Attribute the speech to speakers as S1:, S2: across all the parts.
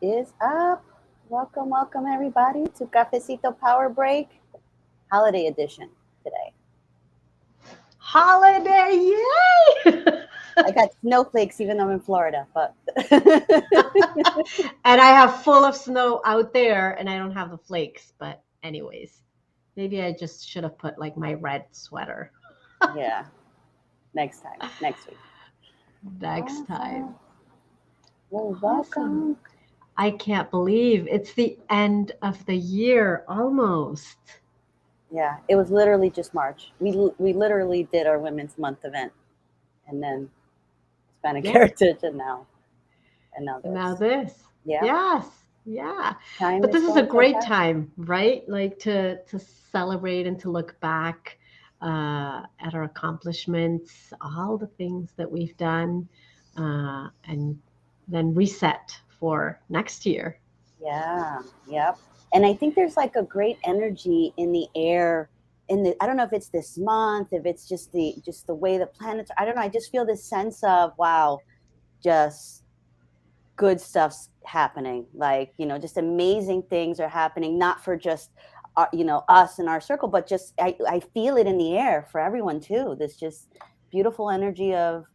S1: is up? Welcome, welcome everybody to Cafecito Power Break Holiday Edition today.
S2: Holiday, yay!
S1: I got snowflakes even though I'm in Florida, but
S2: And I have full of snow out there and I don't have the flakes. But anyways, maybe I just should have put like my red sweater
S1: yeah, next time, next week.
S2: next
S1: Awesome.
S2: time.
S1: Well,
S2: Awesome.
S1: welcome.
S2: I can't believe it's the end of the year almost.
S1: Yeah, it was literally just March. We literally did our Women's Month event, and then Hispanic
S2: Yeah.
S1: Heritage, and now
S2: And now
S1: this.
S2: this.
S1: Yeah,
S2: Yes. Yeah.
S1: time
S2: But
S1: is
S2: this is a
S1: going so
S2: great
S1: fast.
S2: time, right? Like to celebrate and to look back at our accomplishments, all the things that we've done, and then reset for next year.
S1: Yeah, yep. And I think there's like a great energy in the air in the I don't know if it's this month, if it's just the way the planets I don't know, I just feel this sense of wow, just good stuff's happening. Like, just amazing things are happening not for just us and our circle, but just I feel it in the air for everyone too. This just beautiful energy of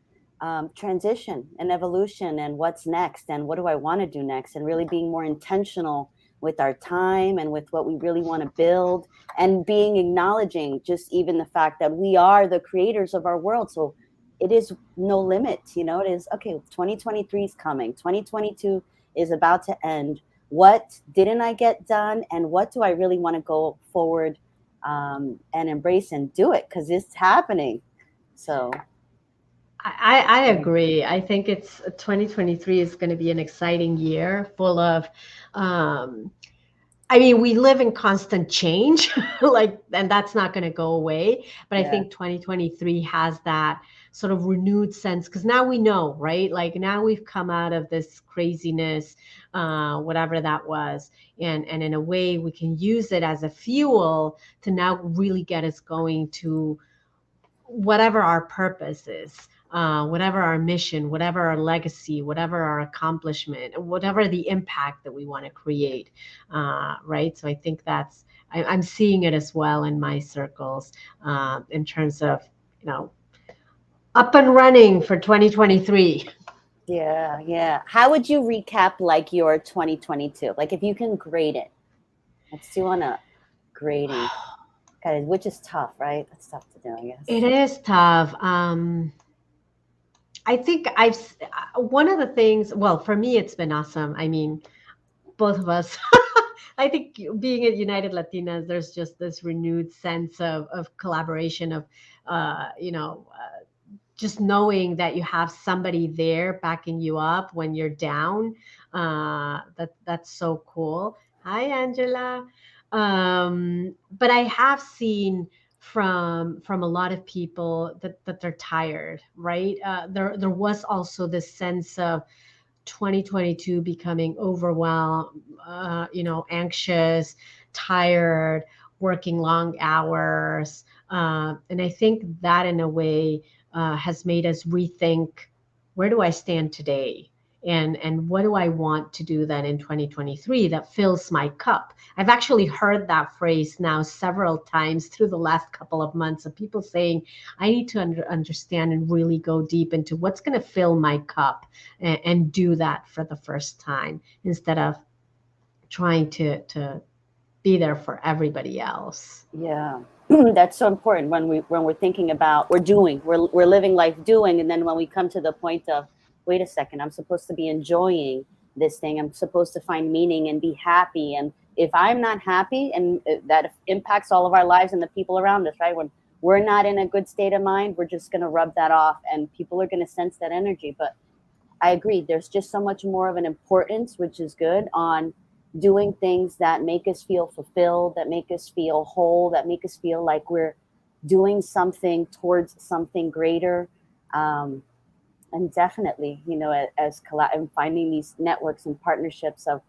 S1: transition and evolution and what's next and what do I want to do next and really being more intentional with our time and with what we really want to build and being acknowledging just even the fact that we are the creators of our world. So it is no limit, it is okay. 2023 is coming, 2022 is about to end. What didn't I get done and what do I really want to go forward and embrace and do it because it's happening. So
S2: I agree. I think it's 2023 is going to be an exciting year full of um, I mean, we live in constant change, like, and that's not going to go away. But I
S1: yeah.
S2: think 2023 has that sort of renewed sense because now we know, right? Like now we've come out of this craziness, whatever that was, and in a way we can use it as a fuel to now really get us going to whatever our purpose is, whatever our mission, whatever our legacy, whatever our accomplishment, whatever the impact that we want to create, right? So I think I'm seeing it as well in my circles in terms of, you know, up and running for 2023.
S1: Yeah, yeah. How would you recap like your 2022? Like if you can grade it. Let's do on a grading. Okay, which is tough, right? That's tough to do, I
S2: It
S1: guess.
S2: is tough. I think one of the things, well, for me, it's been awesome. I mean, both of us. I think being at United Latinas, there's just this renewed sense of collaboration, of, just knowing that you have somebody there backing you up when you're down. That's so cool. Hi, Angela. But I have seen from a lot of people that they're tired, right? There was also this sense of 2022 becoming overwhelmed, anxious, tired, working long hours. And I think that in a way has made us rethink, where do I stand today? And what do I want to do then in 2023 that fills my cup? I've actually heard that phrase now several times through the last couple of months of people saying, I need to understand and really go deep into what's going to fill my cup, and do that for the first time instead of trying to be there for everybody else.
S1: Yeah. That's so important when we're thinking about we're living life doing, and then when we come to the point of wait a second, I'm supposed to be enjoying this thing. I'm supposed to find meaning and be happy. And if I'm not happy, and that impacts all of our lives and the people around us, right? When we're not in a good state of mind, we're just going to rub that off, and people are going to sense that energy. But I agree. There's just so much more of an importance, which is good, on doing things that make us feel fulfilled, that make us feel whole, that make us feel like we're doing something towards something greater. Um, and definitely, and finding these networks and partnerships of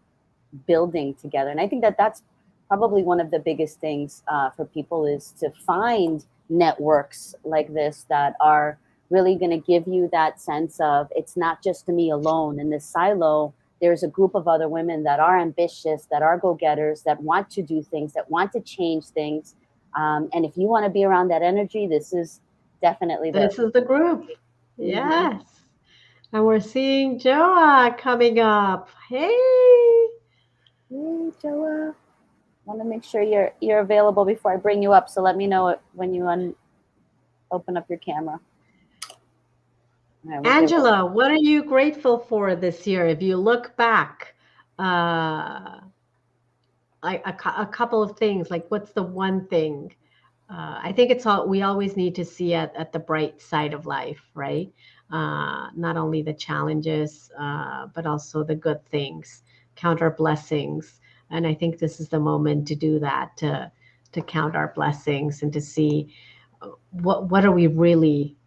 S1: building together. And I think that that's probably one of the biggest things for people is to find networks like this that are really going to give you that sense of it's not just me alone in this silo. there's a group of other women that are ambitious, that are go-getters, that want to do things, that want to change things. And if you want to be around that energy, this is definitely
S2: This is the group.
S1: Mhm.
S2: Yes. And we're seeing Joa coming up. Hey.
S1: Hey, Joa. Want to make sure you're available before I bring you up. So let me know when you open up your camera. All right, we'll give it.
S2: Angela, what are you grateful for this year? If you look back, uh, a couple of things, like what's the one thing? I think it's all we always need to see at the bright side of life, right? Not only the challenges, but also the good things, count our blessings. And I think this is the moment to do that, to count our blessings and to see what are we really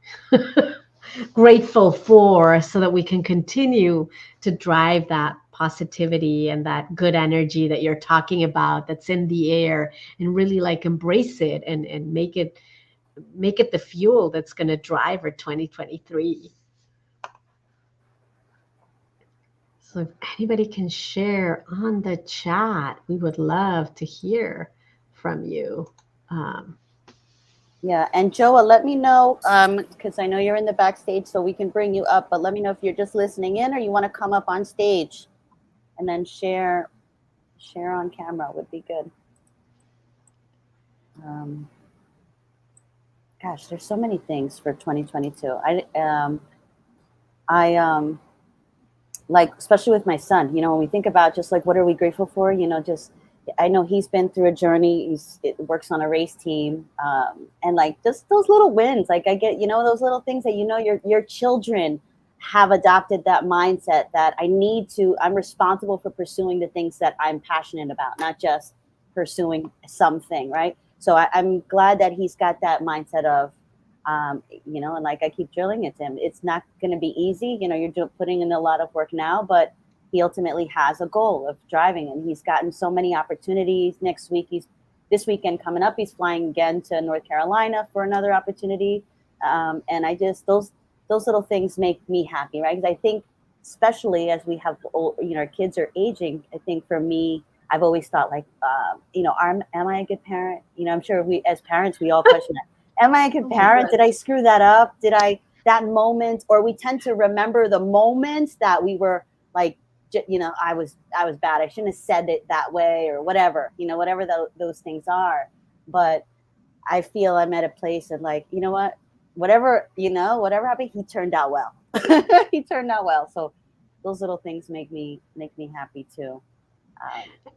S2: grateful for, so that we can continue to drive that positivity and that good energy that you're talking about, that's in the air, and really like embrace it and make it the fuel that's going to drive our 2023. So if anybody can share on the chat, we would love to hear from you. um,
S1: Yeah, and Joa, let me know because I know you're in the backstage, so we can bring you up. But let me know if you're just listening in or you want to come up on stage and then share on camera would be good. Um, Gosh, there's so many things for 2022. I like, especially with my son, when we think about just like what are we grateful for, just I know he's been through a journey. It works on a race team, and like just those little wins. Like I get, those little things that your children have adopted that mindset that I'm responsible for pursuing the things that I'm passionate about, not just pursuing something, right? So I'm glad that he's got that mindset of, and like I keep drilling it to him, it's not going to be easy. You're putting in a lot of work now, but he ultimately has a goal of driving, and he's gotten so many opportunities. This weekend coming up, he's flying again to North Carolina for another opportunity. And I just, those little things make me happy, right? Because I think, especially as we have, our kids are aging, I think for me, I've always thought like, am I a good parent? I'm sure we, as parents, we all question that. Am I a good
S2: oh my
S1: parent? Did I
S2: God.
S1: screw that up? That moment, or we tend to remember the moments that we were like, I was bad. I shouldn't have said it that way or whatever, whatever those things are. But I feel I'm at a place of like, what, whatever happened, he turned out well. He turned out well. So those little things make me happy too. Um,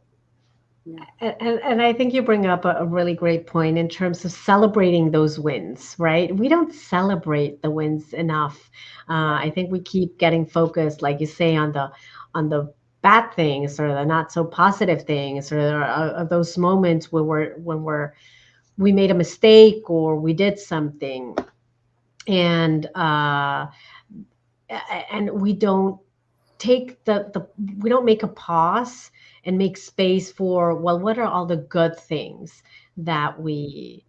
S1: yeah.
S2: And I think you bring up a really great point in terms of celebrating those wins, right? We don't celebrate the wins enough.
S1: Yeah.
S2: I think we keep getting focused, like you say, on the bad things or the not so positive things, or those moments where we made a mistake or we did something, and we don't take the we don't make a pause and make space for, well, what are all the good things that we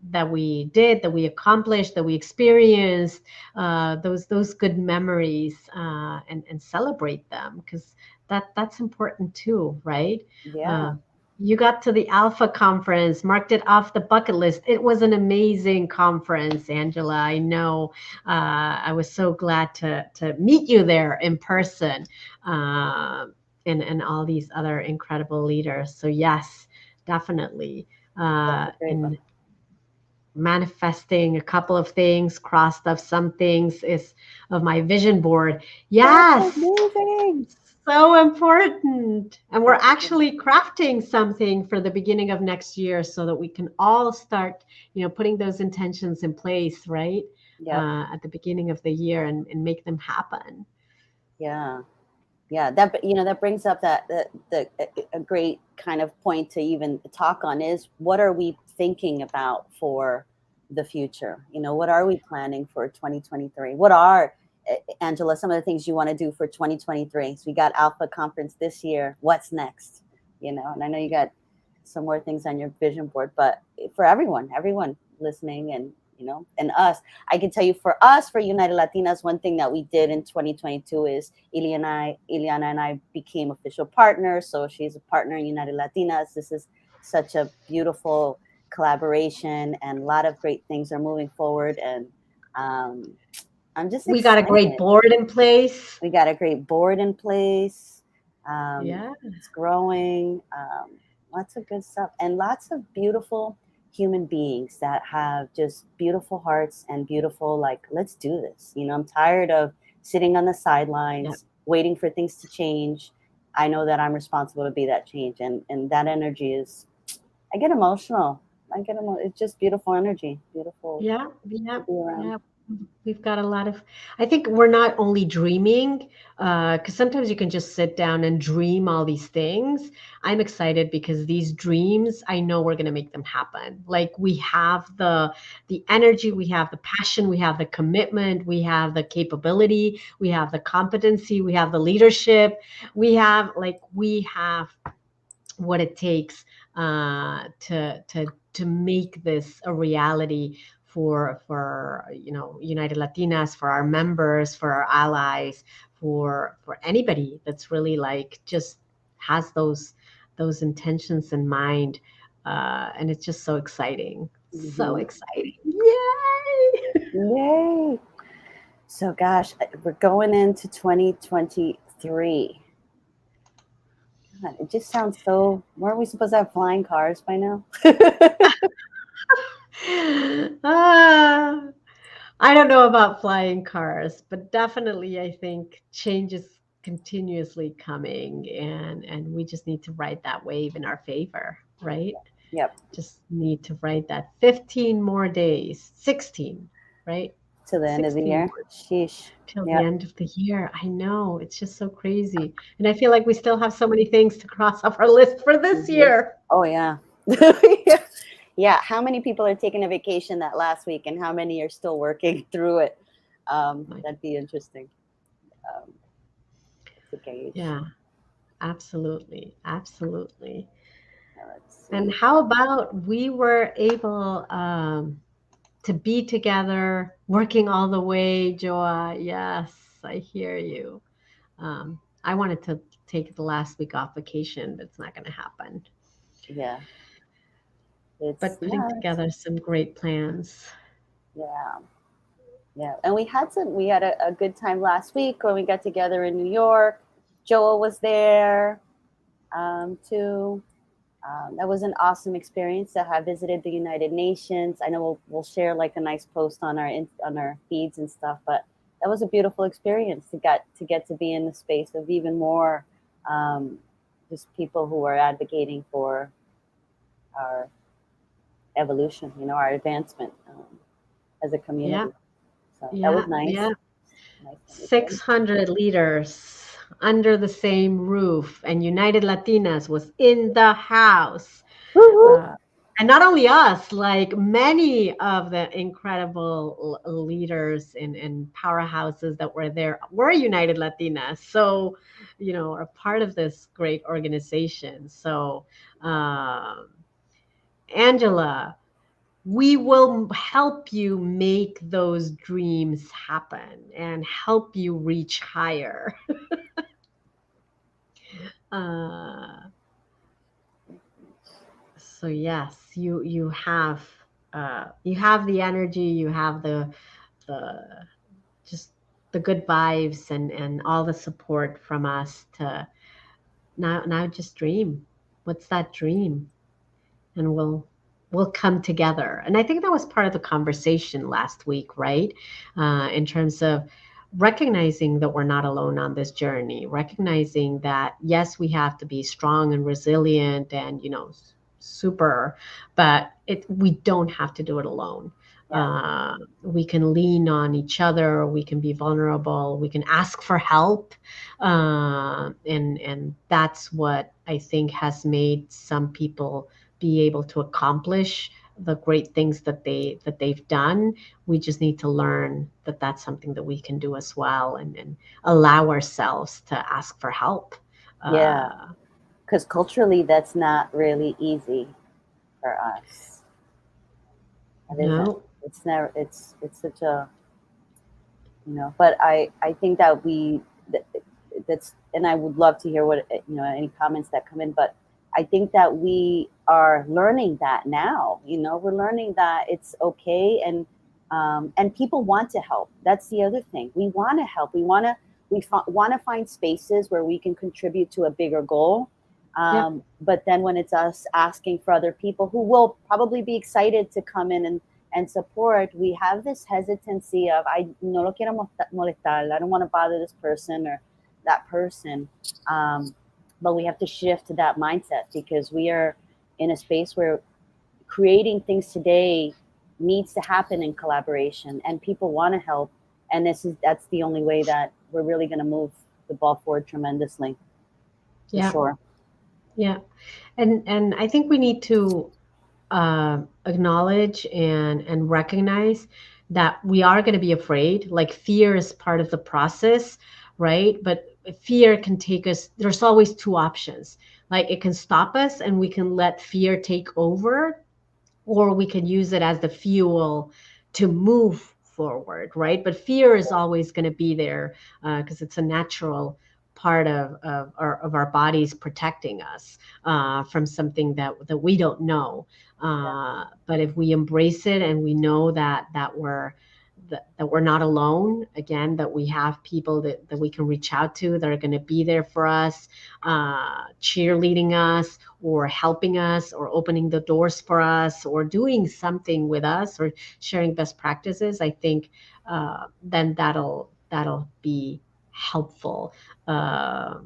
S2: did, that we accomplished, that we experienced, those good memories, and celebrate them, because that's important too, right?
S1: Yeah.
S2: uh, you got to the Alpha conference, marked it off the bucket list. It was an amazing conference, Angela. I know. I was so glad to meet you there in person, and all these other incredible leaders. So yes, definitely.
S1: That's a great one.
S2: And manifesting a couple of things, crossed off some things is of my vision board.
S1: That's
S2: Yes,
S1: amazing.
S2: so important. And we're
S1: That's
S2: actually crafting something for the beginning of next year so that we can all start, putting those intentions in place, right?
S1: Yep.
S2: At the beginning of the year, and make them happen.
S1: Yeah. Yeah, that brings up a great kind of point to even talk on is what are we thinking about for the future? What are we planning for 2023? What are, Angela, some of the things you want to do for 2023? So we got Alpha Conference this year. What's next? And I know you got some more things on your vision board, but for everyone listening and and us. I can tell you for us, for United Latinas, one thing that we did in 2022 is Ileana and I became official partners. So she's a partner in United Latinas. This is such a beautiful collaboration, and a lot of great things are moving forward. And um, I'm just
S2: We got a great
S1: excited.
S2: board in place.
S1: We got a great board in place.
S2: Yeah.
S1: It's growing. Lots of good stuff, and lots of beautiful human beings that have just beautiful hearts and beautiful, like, let's do this. I'm tired of sitting on the
S2: Yeah.
S1: sidelines waiting for things to change. I know that I'm responsible to be that change, and that energy is. I get emotional. It's just beautiful energy, beautiful
S2: Yeah. Yeah.
S1: to be around.
S2: Yeah. We've got a lot of, I think we're not only dreaming, because sometimes you can just sit down and dream all these things. I'm excited because these dreams, I know we're going to make them happen. Like we have the energy, we have the passion, we have the commitment, we have the capability, we have the competency, we have the leadership, we have what it takes to make this a reality for United Latinas, for our members, for our allies, for anybody that's really like just has those intentions in mind, and it's just so exciting, so
S1: Hmm.
S2: exciting! Yay!
S1: Yay! So, gosh, we're going into 2023. God, it just sounds so. Weren't we supposed to have flying cars by now?
S2: Ah, I don't know about flying cars, but definitely I think change is continuously coming, and we just need to ride that wave in our favor, right?
S1: Yep,
S2: Just need to ride that 15 more days, 16, right?
S1: to the end of the
S2: 16
S1: year.
S2: more
S1: Sheesh.
S2: till the
S1: Yep.
S2: end of the year. I know, it's just so crazy. And I feel like we still have so many things to cross off our list for this
S1: Hmm.
S2: year.
S1: Oh, yeah. Yeah. How many people are taking a vacation that last week, and how many are still working through it?
S2: Like,
S1: That'd be interesting um, to gauge.
S2: yeah, absolutely. Absolutely.
S1: Let's
S2: And
S1: see.
S2: how about we were able to be together, working all the way, Joa? Yes, I hear you. I wanted to take the last week off vacation, but it's not going to happen.
S1: Yeah, it's
S2: But putting
S1: not.
S2: together some great plans.
S1: Yeah. Yeah, and we had a good time last week when we got together in New York. Joel was there too. That was an awesome experience to have visited the United Nations. I know we'll share like a nice post on our feeds and stuff, but that was a beautiful experience to get to be in the space of even more um, just people who are advocating for our evolution, our advancement as a
S2: Yeah,
S1: community. So that was
S2: yeah,
S1: nice.
S2: yeah.
S1: Nice to meet them.
S2: 600 leaders under the same roof, and United Latinas was in the house.
S1: Woo-hoo.
S2: Uh, and not only us, like many of the incredible leaders and powerhouses that were there were United Latinas. So, are part of this great organization. So, um, Angela, we will help you make those dreams happen and help you reach higher. Uh, so yes, you have the energy, you have the just the good vibes and all the support from us to now just dream. What's that dream? And we'll come together. And I think that was part of the conversation last week, right? In terms of recognizing that we're not alone on this journey, recognizing that yes, we have to be strong and resilient and super, but we don't have to do it alone.
S1: Yeah.
S2: We can lean on each other. We can be vulnerable. We can ask for help, and that's what I think has made some people be able to accomplish the great things that they've done. We just need to learn that that's something that we can do as well, and allow ourselves to ask for help.
S1: Yeah.
S2: uh,
S1: Because culturally, that's not really easy for us. It
S2: no,
S1: isn't. It's never, it's such a, but I think that that, that's, and I would love to hear what, any comments that come in, but I think that we are learning that now. We're learning that it's okay, and people want to help. That's the other thing. We want to help. We want to find spaces where we can contribute to a bigger goal.
S2: Yeah.
S1: But then when it's us asking for other people who will probably be excited to come in and support, we have this hesitancy of, I no lo quiero molestar, I don't want to bother this person or that person. But we have to shift to that mindset, because we are in a space where creating things today needs to happen in collaboration, and people want to help. And that's the only way that we're really going to move the ball forward tremendously, for
S2: Yeah.
S1: sure.
S2: Yeah. And I think we need to acknowledge and recognize that we are going to be afraid. Like fear is part of the process, right? But fear can take us. There's always two options. Like it can stop us, and we can let fear take over, or we can use it as the fuel to move forward, right? But fear is always going to be there because it's a natural part of our bodies protecting us from something that we don't know.
S1: Yeah.
S2: But if we embrace it and we know that we're not alone, again, that we have people that we can reach out to that are going to be there for us, cheerleading us or helping us or opening the doors for us or doing something with us or sharing best practices, I think then that'll be helpful. Uh,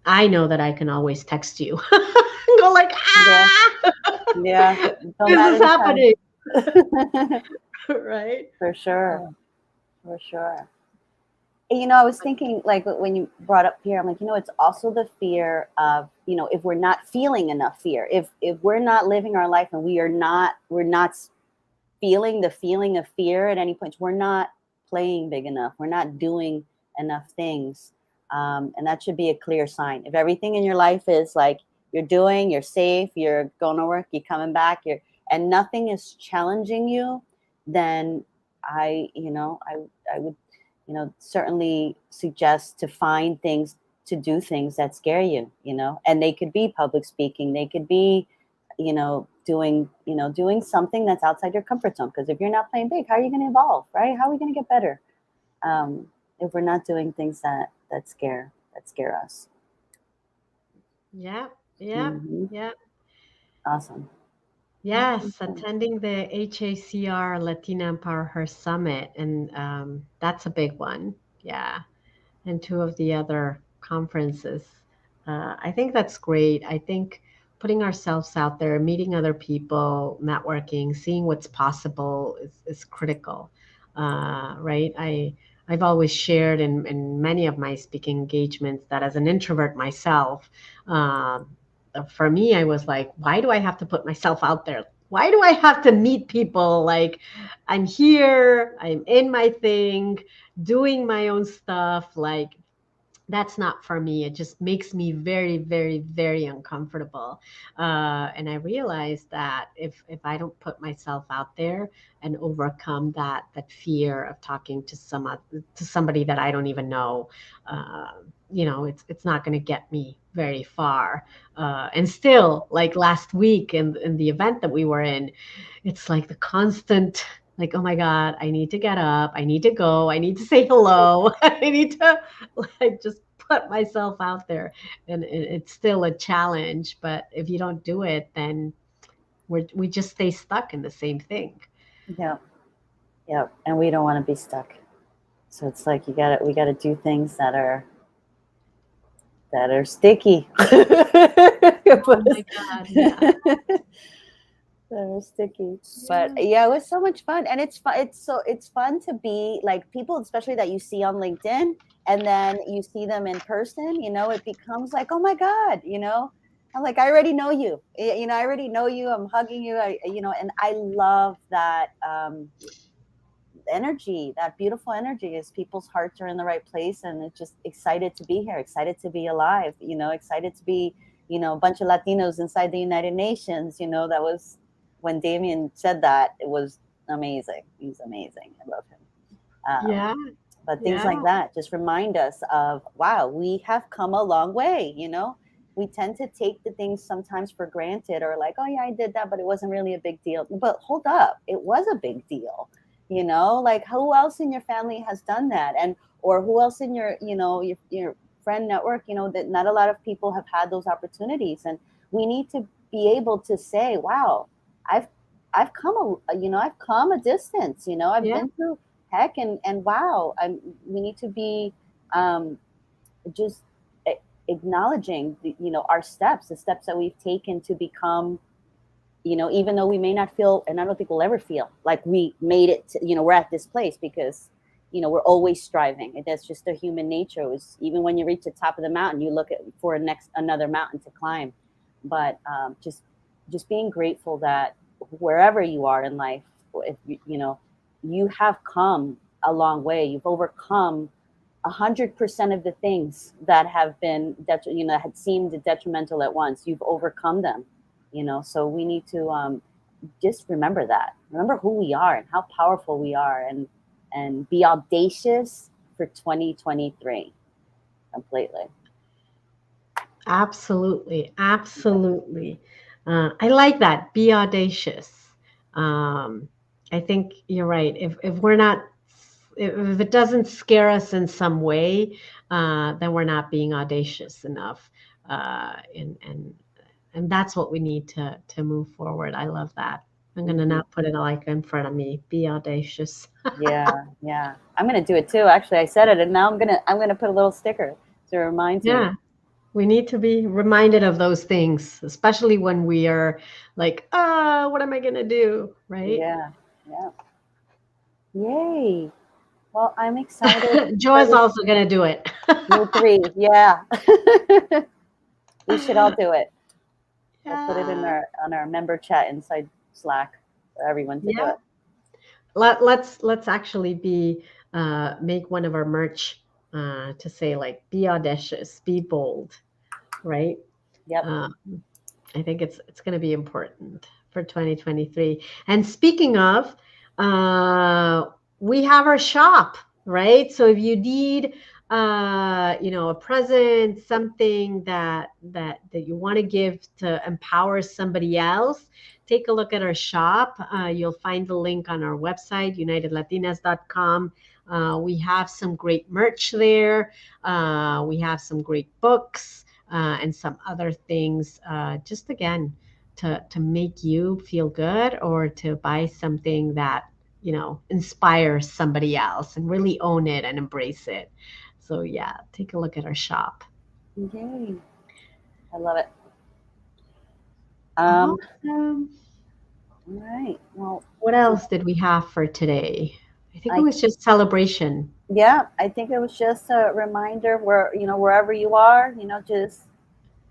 S2: I know that I can always text you and go like,
S1: Yeah.
S2: ah,
S1: Yeah. No
S2: this is
S1: matter the
S2: happening,
S1: time.
S2: right?
S1: For
S2: Uh,
S1: sure. For sure. I was thinking, like, when you brought up fear, I'm like, it's also the fear of, if we're not feeling enough fear, if we're not living our life, and we're not feeling the feeling of fear at any point, we're not playing big enough, we're not doing enough things. And that should be a clear sign. If everything in your life is like, you're safe, you're going to work, you're coming back, and nothing is challenging you, then I would, certainly suggest to find things, to do things that scare you, and they could be public speaking, they could be, doing something that's outside your comfort zone. Because if you're not playing big, how are you going to evolve, right? How are we going to get better, if we're not doing things that scare us?
S2: yeah, yeah,
S1: Hmm.
S2: yeah.
S1: Awesome.
S2: Yes, attending the HACR Latina Empower Her Summit, and that's a big one. Yeah, and two of the other conferences. I think that's great. I think putting ourselves out there, meeting other people, networking, seeing what's possible is critical, right? I've always shared in many of my speaking engagements that as an introvert myself, for me, I was like, why do I have to put myself out there? Why do I have to meet people? Like, I'm here, I'm in my thing, doing my own stuff. Like, that's not for me. It just makes me very, very, very uncomfortable. And I realized that if I don't put myself out there and overcome that fear of talking to somebody that I don't even know, uh, it's not going to get me very far. And still, like last week in the event that we were in, it's like the constant. Like, oh my God, I need to get up. I need to go. I need to say hello. I need to like just put myself out there, and it's still a challenge, but if you don't do it, then we just stay stuck in the same thing.
S1: Yeah. Yeah. And we don't want to be stuck. So it's like, we gotta do things that are sticky.
S2: Oh my God, yeah.
S1: That are sticky. But
S2: Yeah.
S1: yeah, it was so much fun, and it's fun. It's fun to be like people, especially that you see on LinkedIn, and then you see them in person. It becomes like, oh my God, I'm like, I already know you. I already know you. I'm hugging you. And I love that. Energy, that beautiful energy, is people's hearts are in the right place, and it's just excited to be here, excited to be alive, excited to be, a bunch of Latinos inside the United Nations. That was when Damien said that, it was amazing. He's amazing. I love him. Um,
S2: Yeah,
S1: but things
S2: yeah,
S1: like that just remind us of, wow, we have come a long way. We tend to take the things sometimes for granted, or like, oh yeah, I did that, but it wasn't really a big deal. But hold up, it was a big deal. Like who else in your family has done that? And or who else in your friend network, that not a lot of people have had those opportunities. And we need to be able to say, wow, i've I've come a distance. I've
S2: yeah,
S1: been through heck, and wow, we need to be um, just acknowledging our steps, the steps that we've taken to become, even though we may not feel, and I don't think we'll ever feel like we made it to, we're at this place, because we're always striving, and that's just the human nature. It was, even when you reach the top of the mountain, you look at for another mountain to climb. But just being grateful that wherever you are in life, if you have come a long way. You've overcome 100% of the things that have been had seemed detrimental at once. You've overcome them. So we need to just remember who we are and how powerful we are, and be audacious for 2023 completely.
S2: absolutely, absolutely. I like that. Be audacious. Um, I think you're right. If we're not, if it doesn't scare us in some way, then we're not being audacious enough. And that's what we need to move forward. I love that. I'm gonna
S1: Hmm.
S2: not put it like in front of me. Be audacious.
S1: Yeah, yeah. I'm gonna do it too. Actually, I said it, and now I'm gonna put a little sticker to remind me.
S2: Yeah, we need to be reminded of those things, especially when we are like, what am I gonna do? Right?
S1: Yeah, yeah. Yay. Well, I'm excited
S2: Joy
S1: for
S2: is
S1: this.
S2: also gonna do it.
S1: You three, yeah. We should all do it. We'll put it in
S2: Yeah.
S1: our member chat inside Slack for everyone to do
S2: Yeah.
S1: it.
S2: Let's actually be make one of our merch to say like be audacious, be bold, right?
S1: Yep.
S2: Um, I think it's going to be important for 2023. And speaking of, we have our shop, right? So if you need, a present, something that you want to give to empower somebody else, take a look at our shop. You'll find the link on our website, unitedlatinas.com. We have some great merch there. We have some great books and some other things. Just again, to make you feel good or to buy something that inspires somebody else and really own it and embrace it. So yeah, take a look at our shop.
S1: Yay. I love it. Um,
S2: Awesome.
S1: all right. Well,
S2: What else did we have for today? I think it
S1: I
S2: was just celebration.
S1: yeah, I think it was just a reminder where, wherever you are, just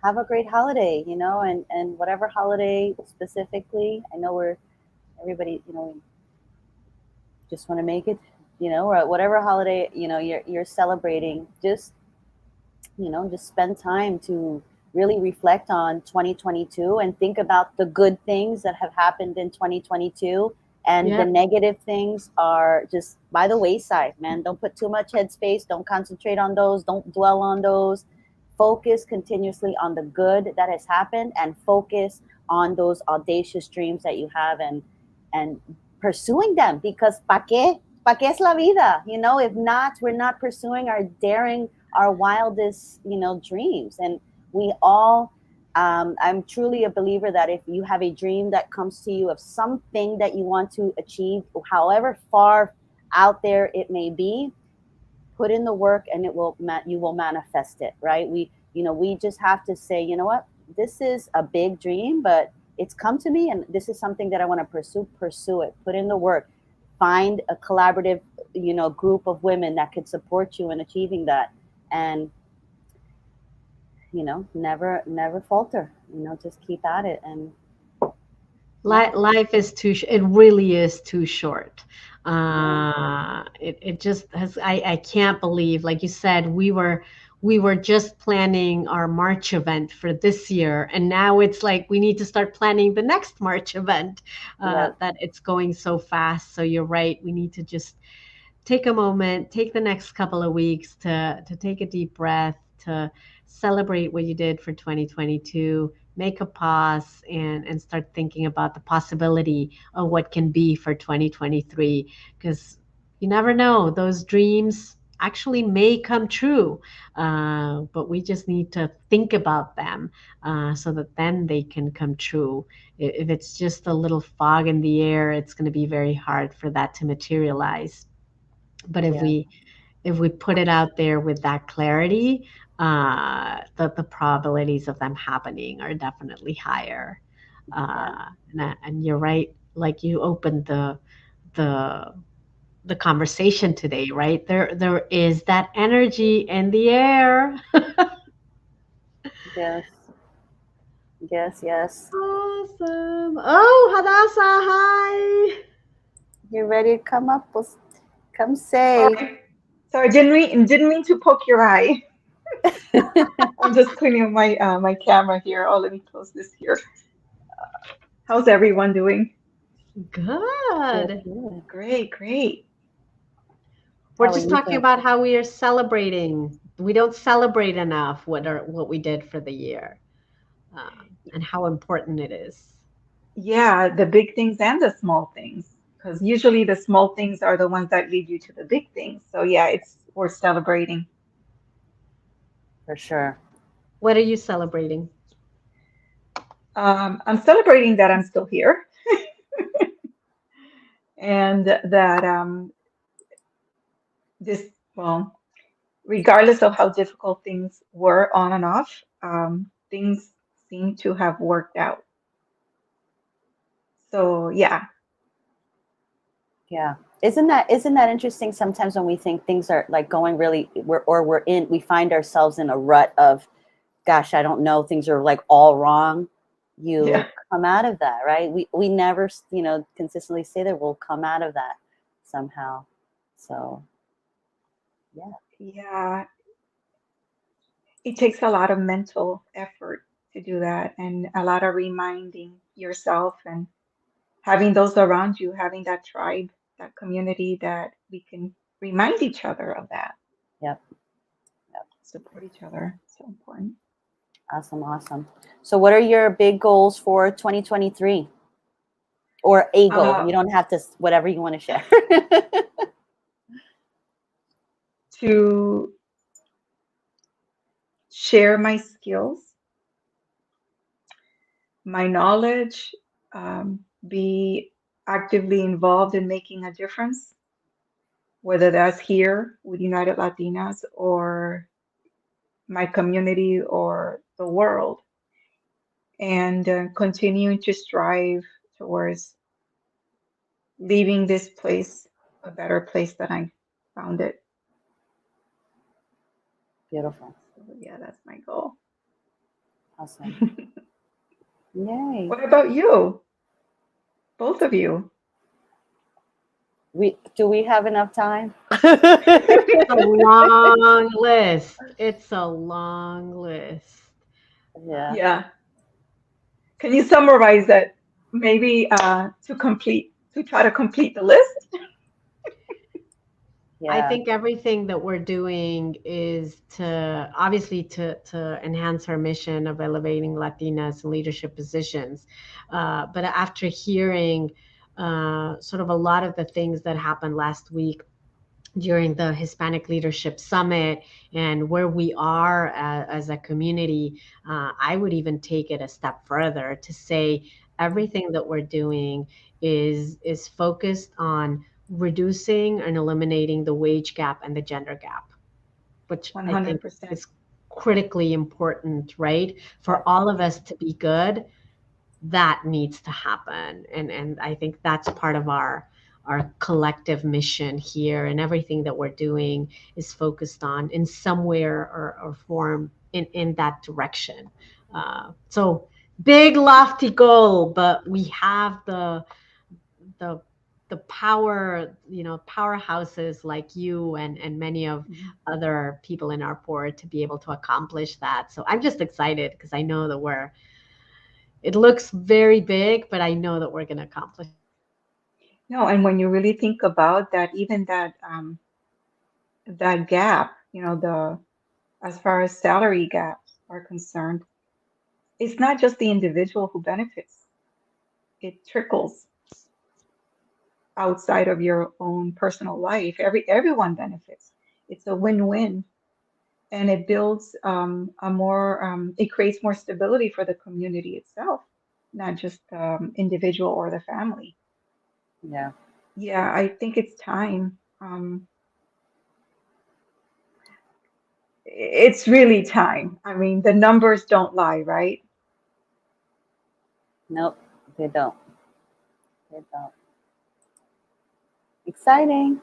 S1: have a great holiday, and whatever holiday specifically. I know we're everybody, just want to make it, or whatever holiday, you're celebrating. Just spend time to really reflect on 2022 and think about the good things that have happened in 2022, and the
S2: Yeah.
S1: negative things are just by the wayside, man. Don't put too much headspace, don't concentrate on those, don't dwell on those. Focus continuously on the good that has happened, and focus on those audacious dreams that you have, and pursuing them, because pa qué es la vida, if not, we're not pursuing our daring, our wildest, dreams. And we all, I'm truly a believer that if you have a dream that comes to you of something that you want to achieve, however far out there it may be, put in the work, and you will manifest it, right? We just have to say, what, this is a big dream, but it's come to me, and this is something that I want to pursue it, put in the work, find a collaborative, group of women that could support you in achieving that. And never falter, just keep at it. And yeah,
S2: Life is it really is too short.
S1: yeah,
S2: It just has, I can't believe, like you said, we were just planning our March event for this year, and now it's like we need to start planning the next March event.
S1: Yep.
S2: That it's going so fast. So you're right. We need to just take a moment, take the next couple of weeks to take a deep breath, to celebrate what you did for 2022, make a pause and start thinking about the possibility of what can be for 2023, because you never know, those dreams actually may come true, but we just need to think about them, so that then they can come true. If it's just a little fog in the air, it's going to be very hard for that to materialize. But
S1: Yeah.
S2: if we put it out there with that clarity, the probabilities of them happening are definitely higher.
S1: Yeah.
S2: And you're right, like you opened the the conversation today, right? There is that energy in the air.
S1: Yes. Yes. Yes.
S2: Awesome. Oh, Hadassah, hi.
S1: You're ready to come up? Come say.
S3: Sorry, sorry, didn't mean to poke your eye. I'm just cleaning up my camera here. Oh, let me close this here. How's everyone doing?
S1: Good.
S2: Good.
S1: Good.
S3: Great, great.
S2: We're
S1: How are
S2: just
S1: you
S2: talking
S1: doing?
S2: about how we are celebrating. We don't celebrate enough what we did for the year, and how important it is.
S3: Yeah, the big things and the small things, because usually the small things are the ones that lead you to the big things. So yeah, it's worth celebrating.
S1: For sure.
S2: What are you celebrating?
S3: I'm celebrating that I'm still here and that this, well, regardless of how difficult things were on and off, things seem to have worked out. So yeah,
S1: Yeah. Isn't that interesting? Sometimes when we think things are like going really, we find ourselves in a rut of, gosh, I don't know, things are like all wrong. You
S3: yeah,
S1: come out of that, right? We never, consistently say that we'll come out of that somehow. So yeah,
S3: yeah. It takes a lot of mental effort to do that and a lot of reminding yourself and having those around you, having that tribe, that community that we can remind each other of that,
S1: yep, yep.
S3: support each other. So important.
S1: Awesome, awesome. So what are your big goals for 2023? Or a goal?
S3: Uh,
S1: You don't have to, whatever you want to share.
S3: to share my skills, my knowledge, be actively involved in making a difference, whether that's here with United Latinas or my community or the world, and continuing to strive towards leaving this place a better place than I found it.
S1: Beautiful.
S3: So, yeah, that's my goal.
S1: Awesome. Yay.
S3: What about you? Both of you.
S1: Do we have enough time?
S2: A long list. It's a long list.
S1: Yeah.
S3: Yeah. Can you summarize that? Maybe to try to complete the list?
S2: I
S1: Yeah.
S2: think everything that we're doing is to obviously to enhance our mission of elevating Latinas in leadership positions. But after hearing sort of a lot of the things that happened last week during the Hispanic Leadership Summit and where we are as a community, I would even take it a step further to say everything that we're doing is focused on reducing and eliminating the wage gap and the gender gap, which I think
S3: 100%.
S2: is critically important, right? For
S1: Yep.
S2: all of us to be good, that needs to happen. And I think that's part of our collective mission here, and everything that we're doing is focused on in some way or form in that direction. So big lofty goal, but we have the the power, powerhouses like you and many of
S3: Mhm.
S2: other people in our board to be able to accomplish that. So I'm just excited because I know that it looks very big, but I know that we're going to accomplish it.
S3: No, and when you really think about that, even that gap, the as far as salary gaps are concerned, it's not just the individual who benefits. It trickles outside of your own personal life. Everyone benefits. It's a win-win, and it builds it creates more stability for the community itself, not just the individual or the family.
S1: Yeah.
S3: Yeah, I think it's time. It's really time. I mean, the numbers don't lie, right?
S1: Nope, they don't. They don't. Exciting.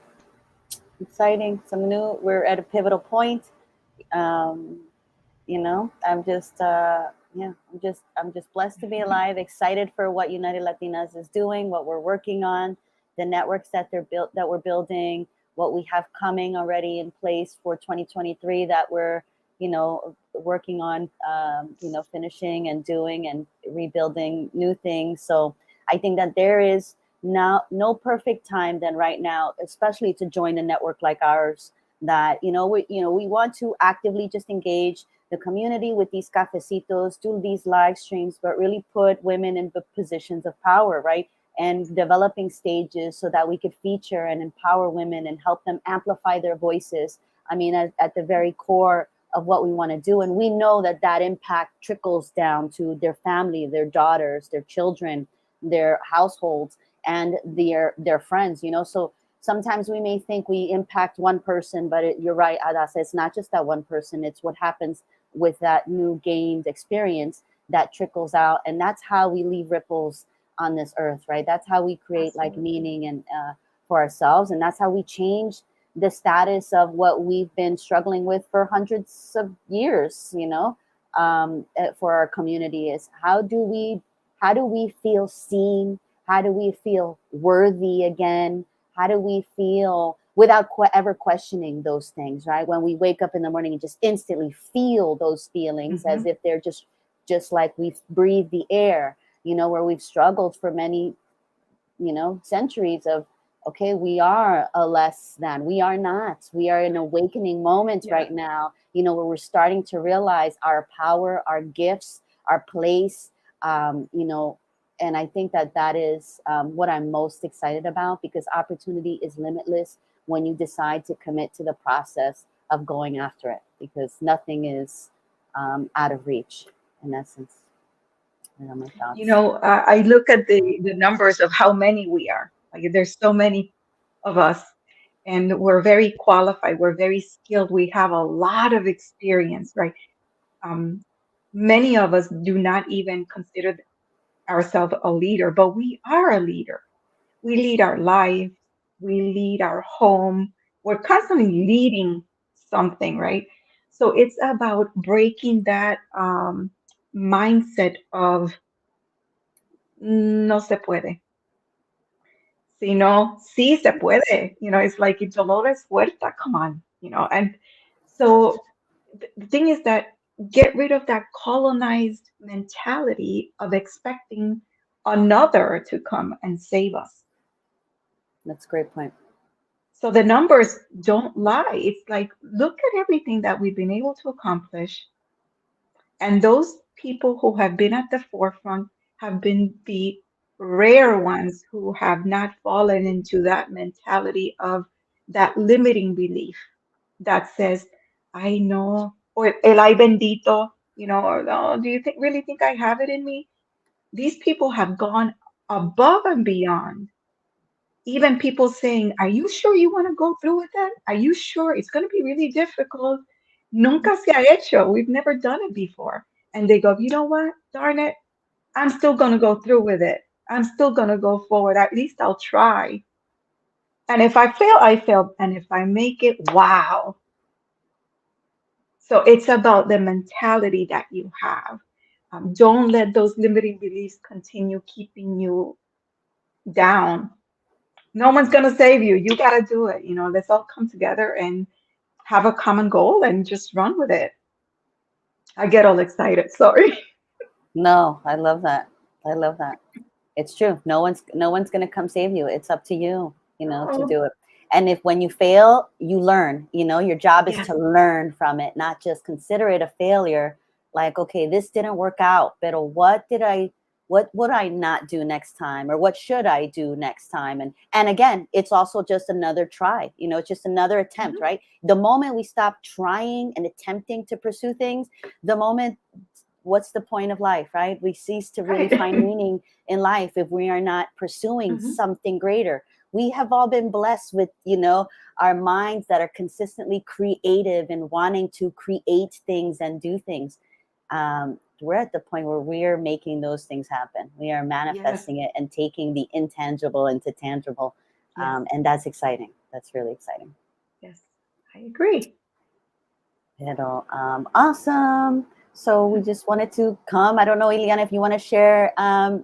S1: Exciting. Some new. We're at a pivotal point. Um, I'm just yeah, I'm just blessed to be alive, excited for what United Latinas is doing, what we're working on, the networks that we're building, what we have coming already in place for 2023 that we're working on, finishing and doing and rebuilding new things. So I think that there is now no perfect time than right now, especially to join a network like ours, that we want to actively just engage the community with these cafecitos, do these live streams, but really put women in the positions of power, right? And developing stages so that we could feature and empower women and help them amplify their voices. I mean, at the very core of what we want to do. And we know that that impact trickles down to their family, their daughters, their children, their households, and their friends, So sometimes we may think we impact one person, but you're right, Adasa, it's not just that one person, it's what happens with that new gained experience that trickles out. And that's how we leave ripples on this earth, right? That's how we create like
S3: Absolutely.
S1: meaning and for ourselves. And that's how we change the status of what we've been struggling with for hundreds of years, for our community is how do we feel seen? How do we feel worthy again? How do we feel without ever questioning those things, right? When we wake up in the morning and just instantly feel those feelings as
S3: Hmm.
S1: if they're just like we've breathed the air, where we've struggled for many, centuries of, okay, we are a less than, we are not, we are in awakening moment
S3: Yeah.
S1: right now, where we're starting to realize our power, our gifts, our place, and I think that that is what I'm most excited about, because opportunity is limitless when you decide to commit to the process of going after it, because nothing is out of reach in essence. My thoughts.
S3: I look at the numbers of how many we are. Like there's so many of us, and we're very qualified. We're very skilled. We have a lot of experience, right? Um, Many of us do not even consider ourselves a leader, but we are a leader. We lead our life. We lead our home. We're constantly leading something, right? So it's about breaking that mindset of no se puede, sino sí se puede. It's like if dolor es fuerza, come on, And so the thing is that get rid of that colonized mentality of expecting another to come and save us.
S1: That's a great point.
S3: So the numbers don't lie. It's like, look at everything that we've been able to accomplish. And those people who have been at the forefront have been the rare ones who have not fallen into that mentality of that limiting belief that says, I know, or el ay bendito, or no, do you really think I have it in me? These people have gone above and beyond. Even people saying, are you sure you want to go through with that? Are you sure it's going to be really difficult? Nunca se ha hecho. We've never done it before. And they go, you know what? Darn it. I'm still going to go through with it. I'm still going to go forward. At least I'll try. And if I fail, I fail. And if I make it, wow. So it's about the mentality that you have. Don't let those limiting beliefs continue keeping you down. No one's gonna save you. You gotta do it. Let's all come together and have a common goal and just run with it. I get all excited. Sorry.
S1: No, I love that. I love that. It's true. No one's going to come save you. It's up to you, to
S3: Oh,
S1: do it. And if when you fail, you learn, your job is
S3: yes.
S1: to learn from it, not just consider it a failure. Like, okay, this didn't work out, but what would I not do next time? Or what should I do next time? And again, it's also just another try, it's just another attempt,
S3: Mhm.
S1: right? The moment we stop trying and attempting to pursue things, the moment, what's the point of life, right? We cease to really
S3: Right.
S1: find meaning in life if we are not pursuing
S3: Mhm.
S1: something greater. We have all been blessed with, our minds that are consistently creative and wanting to create things and do things. We're at the point where we're making those things happen. We are
S3: Yes.
S1: manifesting it and taking the intangible into tangible.
S3: Yes.
S1: And that's exciting. That's really exciting.
S3: Yes. I agree.
S1: Awesome. So we just wanted to come. I don't know, Eliana, if you want to share, any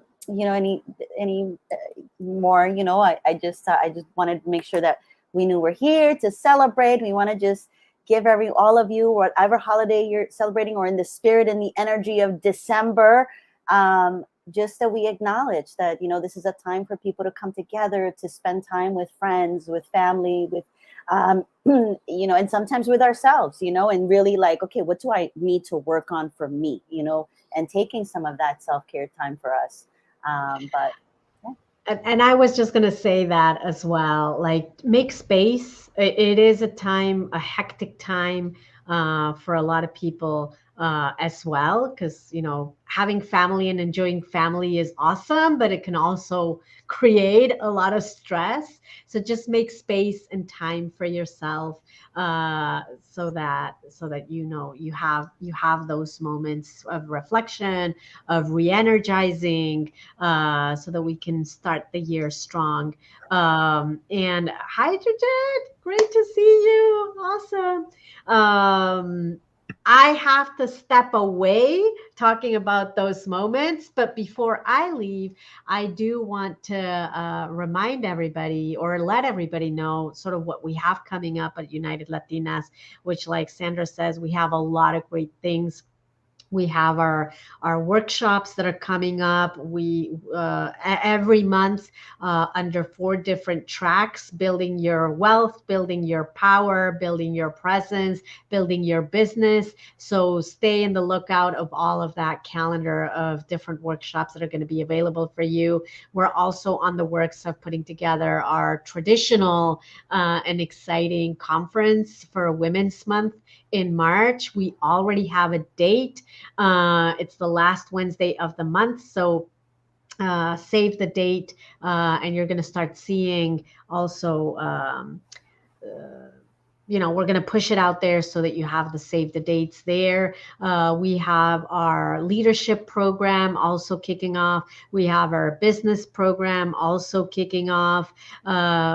S1: more. I just wanted to make sure that we knew we're here to celebrate. We want to just give all of you, whatever holiday you're celebrating, or in the spirit and the energy of December. Just that we acknowledge that this is a time for people to come together, to spend time with friends, with family, with and sometimes with ourselves, and really like, okay, what do I need to work on for me, and taking some of that self-care time for us. But yeah.
S2: And I was just going to say that as well. Like, make space. It is a time, a hectic time for a lot of people as well, because, having family and enjoying family is awesome, but it can also create a lot of stress. So just make space and time for yourself, so that you have those moments of reflection, of re-energizing, so that we can start the year strong. And hydrogen, great to see you. Awesome. I have to step away talking about those moments, but before I leave, I do want to remind everybody, or let everybody know, sort of what we have coming up at United Latinas, which, like Sandra says, we have a lot of great things. We have our workshops that are coming up. We every month, under 4 different tracks: building your wealth, building your power, building your presence, building your business. So stay in the lookout of all of that calendar of different workshops that are going to be available for you. We're also on the works of putting together our traditional and exciting conference for Women's Month in March. We already have a date. It's the last Wednesday of the month. So save the date, and you're going to start seeing also. We're going to push it out there so that you have the save the dates there. We have our leadership program also kicking off. We have our business program also kicking off.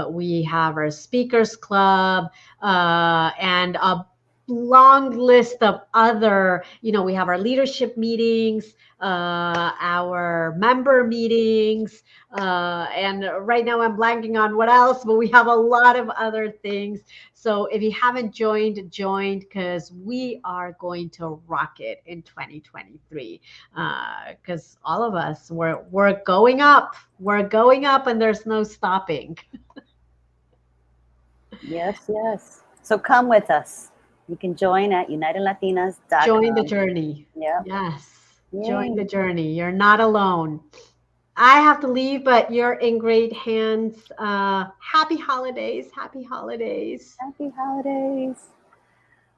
S2: We have our speakers club, and a long list of other, we have our leadership meetings, our member meetings, and right now I'm blanking on what else, but we have a lot of other things. So if you haven't joined, because we are going to rock it in 2023. Because all of us, we're going up. We're going up, and there's no stopping.
S1: Yes. So come with us. You can join at
S2: Join the
S1: unitedlatinas.com.
S2: journey.
S1: Yep.
S2: Yes. Join the
S1: Yay.
S2: journey. You're not alone. I have to leave, but you're in great hands. Happy holidays. Happy holidays.
S1: Happy holidays.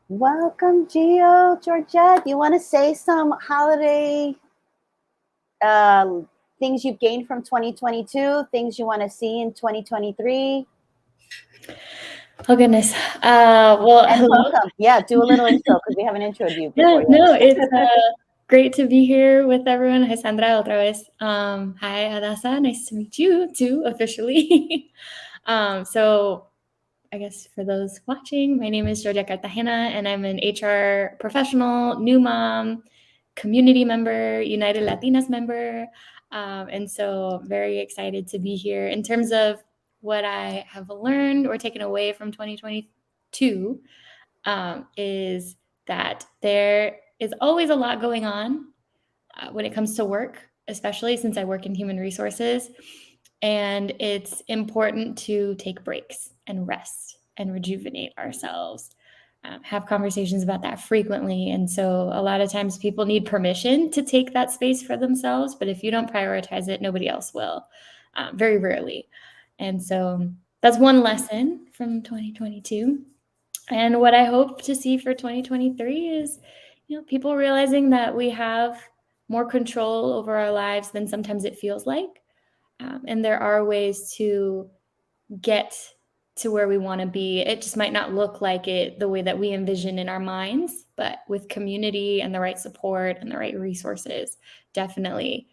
S1: Welcome, Gio. Georgette, you want to say some holiday uh, things you've gained from 2022, things you want to see in 2023?
S4: Oh goodness. Well,
S1: And
S4: hello.
S1: welcome. Yeah, do a little intro because we haven't introed you
S4: Yeah,
S1: before
S4: no,
S1: yet.
S4: it's great to be here with everyone. Hi, Sandra, otra vez. Hi, Adasa. Nice to meet you too, officially. So I guess for those watching, my name is Georgia Cartagena, and I'm an HR professional, new mom, community member, United Latinas member. And so very excited to be here. In terms of what I have learned or taken away from 2022 is that there is always a lot going on when it comes to work, especially since I work in human resources. And it's important to take breaks and rest and rejuvenate ourselves. Have conversations about that frequently. And so a lot of times people need permission to take that space for themselves. But if you don't prioritize it, nobody else will, very rarely. And so that's one lesson from 2022. And what I hope to see for 2023 is, people realizing that we have more control over our lives than sometimes it feels like. And there are ways to get to where we want to be. It just might not look like it the way that we envision in our minds, but with community and the right support and the right resources, definitely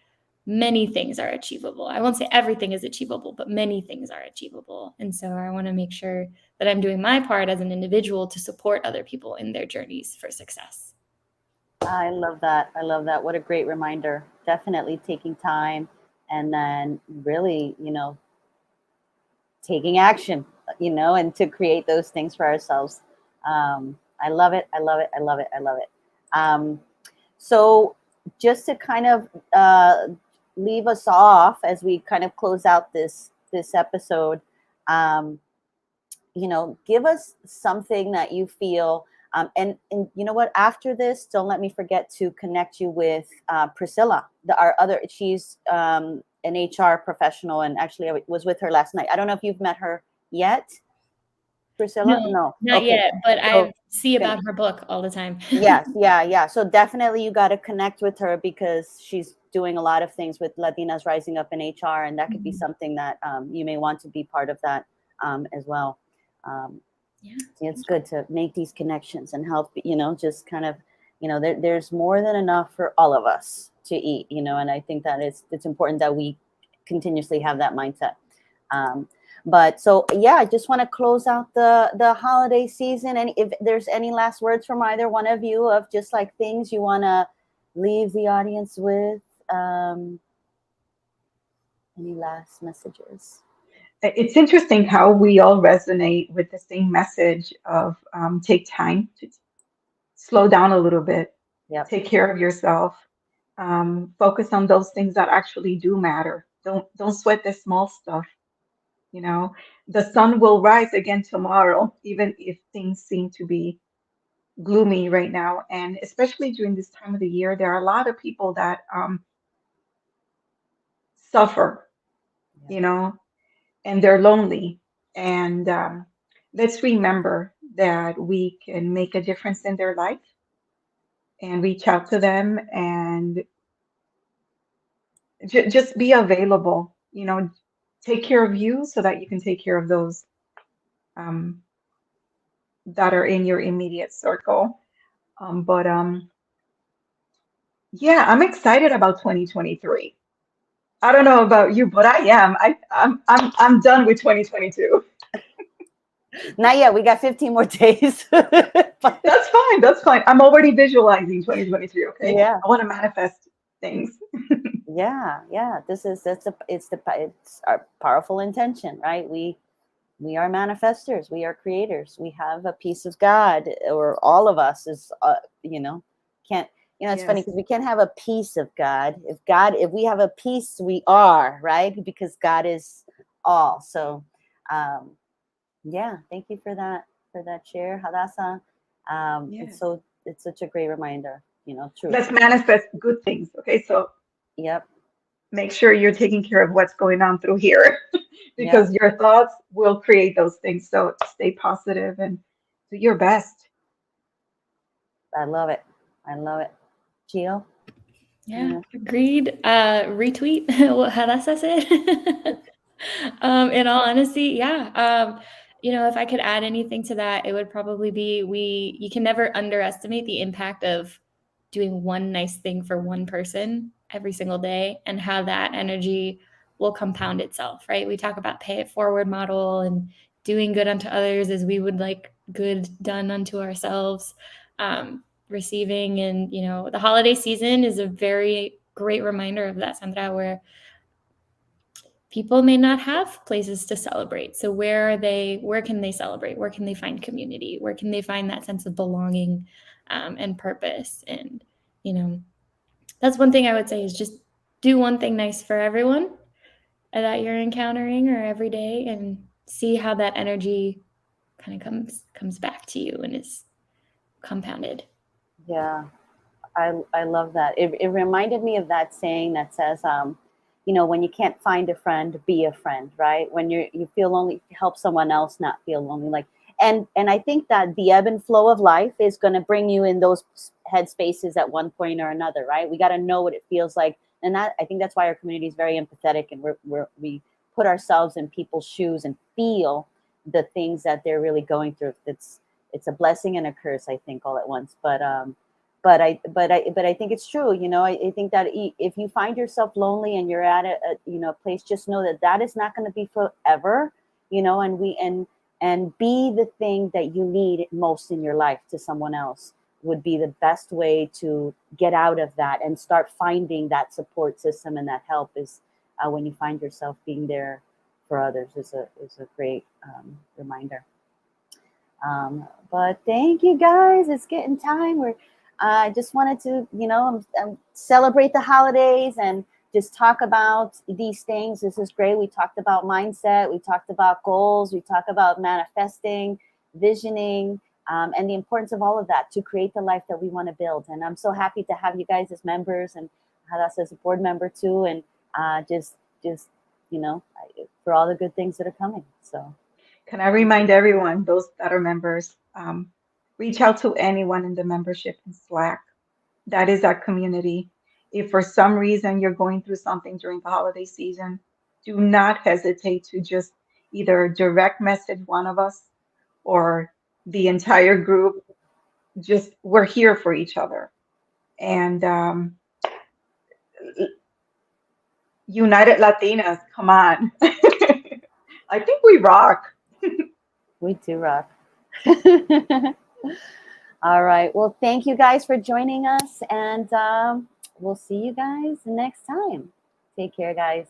S4: many things are achievable. I won't say everything is achievable, but many things are achievable. And so I want to make sure that I'm doing my part as an individual to support other people in their journeys for success.
S1: I love that. I love that. What a great reminder. Definitely taking time and then really, taking action, and to create those things for ourselves. I love it. I love it. I love it. I love it. So just to kind of leave us off as we kind of close out this episode, give us something that you feel. And you know what? After this, don't let me forget to connect you with Priscilla, she's an HR professional, and actually I was with her last night. I don't know if you've met her yet, Priscilla. No,
S4: not
S1: okay.
S4: yet, but
S1: So,
S4: I see about her book all the time.
S1: Yes, yeah. So definitely you got to connect with her because she's doing a lot of things with Latinas rising up in HR, and that could be something that you may want to be part of that as well. It's good to make these connections and help, just kind of, there's more than enough for all of us to eat, and I think that it's important that we continuously have that mindset. But so, I just want to close out the holiday season. And if there's any last words from either one of you of just like things you want to leave the audience with, any last messages?
S3: It's interesting how we all resonate with the same message of take time to slow down a little bit, take care of yourself, focus on those things that actually do matter. Don't sweat the small stuff. The sun will rise again tomorrow, even if things seem to be gloomy right now. And especially during this time of the year, there are a lot of people that suffer, and they're lonely. And let's remember that we can make a difference in their life and reach out to them and just be available, take care of you so that you can take care of those that are in your immediate circle. Yeah, I'm excited about 2023. I don't know about you, but I am. I'm done with 2022.
S1: Not yet. We got 15 more days.
S3: That's fine. That's fine. I'm already visualizing 2023. Okay.
S1: Yeah.
S3: I want to manifest things.
S1: Yeah. It's our powerful intention, right? We are manifestors. We are creators. We have a piece of God, or all of us is, can't. It's funny because we can't have a piece of God. If we have a piece, we are, right? Because God is all. So, thank you for that share, Hadassah. It's such a great reminder, true.
S3: Let's manifest good things. Okay, so
S1: yep.
S3: Make sure you're taking care of what's going on through here because your thoughts will create those things. So stay positive and do your best.
S1: I love it. Gio?
S4: Yeah, agreed. Retweet what Hadassah said. In all honesty, if I could add anything to that, it would probably be you can never underestimate the impact of doing one nice thing for one person every single day and how that energy will compound itself, right? We talk about pay it forward model and doing good unto others as we would like good done unto ourselves. Receiving, and the holiday season is a very great reminder of that, Sandra, where people may not have places to celebrate. So where can they celebrate? Where can they find community? Where can they find that sense of belonging and purpose? And, that's one thing I would say is just do one thing nice for everyone that you're encountering or every day, and see how that energy kind of comes back to you and is compounded.
S1: Yeah, I love that. It reminded me of that saying that says, when you can't find a friend, be a friend, right? When you feel lonely, help someone else not feel lonely. Like, and I think that the ebb and flow of life is going to bring you in those headspaces at one point or another, right? We got to know what it feels like, and that, I think that's why our community is very empathetic, and we put ourselves in people's shoes and feel the things that they're really going through. It's a blessing and a curse, I think, all at once. But I think it's true. I think that if you find yourself lonely and you're at a place, just know that is not going to be forever. And be the thing that you need most in your life to someone else would be the best way to get out of that and start finding that support system, and that help is when you find yourself being there for others is a great reminder. But thank you guys. It's getting time. I just wanted to, celebrate the holidays and just talk about these things. This is great. We talked about mindset. We talked about goals. We talked about manifesting, visioning, and the importance of all of that to create the life that we want to build. And I'm so happy to have you guys as members, and Hadas as a board member too. And just for all the good things that are coming. So.
S3: Can I remind everyone, those that are members, reach out to anyone in the membership in Slack. That is our community. If for some reason you're going through something during the holiday season, do not hesitate to just either direct message one of us or the entire group. Just, we're here for each other. And United Latinas, come on. I think we rock.
S1: We do rock. All right. Well, thank you guys for joining us, and we'll see you guys next time. Take care, guys.